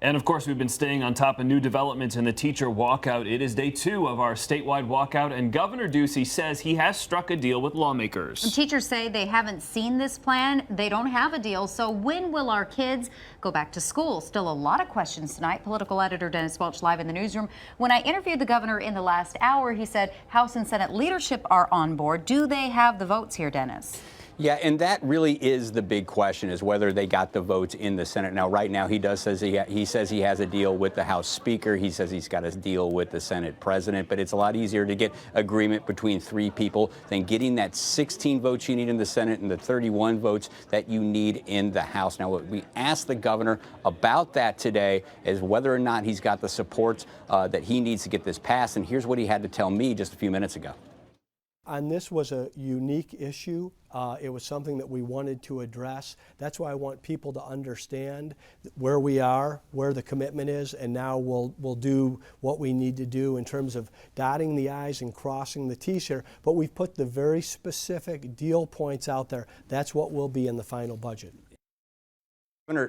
And of course, we've been staying on top of new developments in the teacher walkout. It is day 2 of our statewide walkout, and Governor Ducey says he has struck a deal with lawmakers. And teachers say they haven't seen this plan. They don't have a deal. So when will our kids go back to school? Still a lot of questions tonight. Political editor Dennis Welch live in the newsroom. When I interviewed the governor in the last hour, he said House and Senate leadership are on board. Do they have the votes here, Dennis? Yeah, and that really is the big question, is whether they got the votes in the Senate. Now, right now, he says he has a deal with the House Speaker. He says he's got a deal with the Senate President. But it's a lot easier to get agreement between 3 people than getting that 16 votes you need in the Senate and the 31 votes that you need in the House. Now, what we asked the governor about that today is whether or not he's got the support that he needs to get this passed. And here's what he had to tell me just a few minutes ago. And this was a unique issue. It was something that we wanted to address. That's why I want people to understand where we are, where the commitment is, and now we'll do what we need to do in terms of dotting the I's and crossing the T's here. But we've put the very specific deal points out there. That's what will be in the final budget.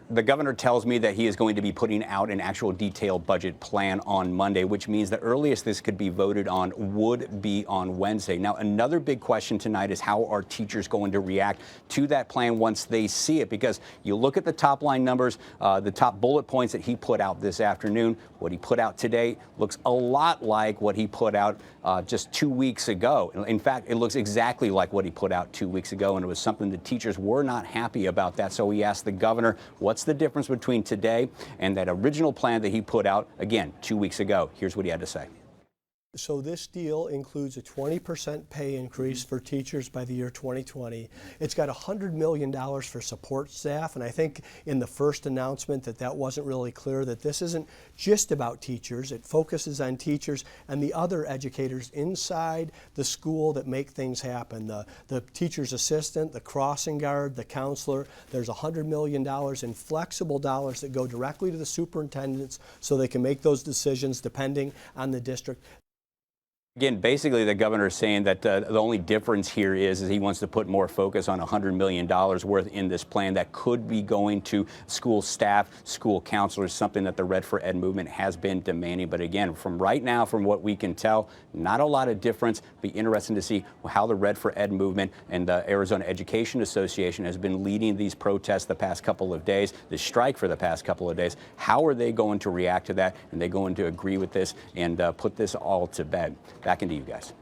The governor tells me that he is going to be putting out an actual detailed budget plan on Monday, which means the earliest this could be voted on would be on Wednesday. Now, another big question tonight is how are teachers going to react to that plan once they see it? Because you look at the top line numbers, the top bullet points that he put out this afternoon, what he put out today looks a lot like what he put out just 2 weeks ago. In fact, it looks exactly like what he put out 2 weeks ago, and it was something the teachers were not happy about that. So we asked the governor, what's the difference between today and that original plan that he put out, again, 2 weeks ago? Here's what he had to say. So this deal includes a 20% pay increase for teachers by the year 2020. It's got $100 million for support staff, and I think in the first announcement that wasn't really clear, that this isn't just about teachers. It focuses on teachers and the other educators inside the school that make things happen. The teacher's assistant, the crossing guard, the counselor. There's $100 million in flexible dollars that go directly to the superintendents so they can make those decisions depending on the district. Again, basically, the governor is saying that the only difference here is he wants to put more focus on $100 million worth in this plan that could be going to school staff, school counselors, something that the Red for Ed movement has been demanding. But again, from right now, from what we can tell, not a lot of difference. Be interesting to see how the Red for Ed movement and the Arizona Education Association has been leading these protests the past couple of days, the strike for the past couple of days. How are they going to react to that? And they going to agree with this and put this all to bed? Back into you guys.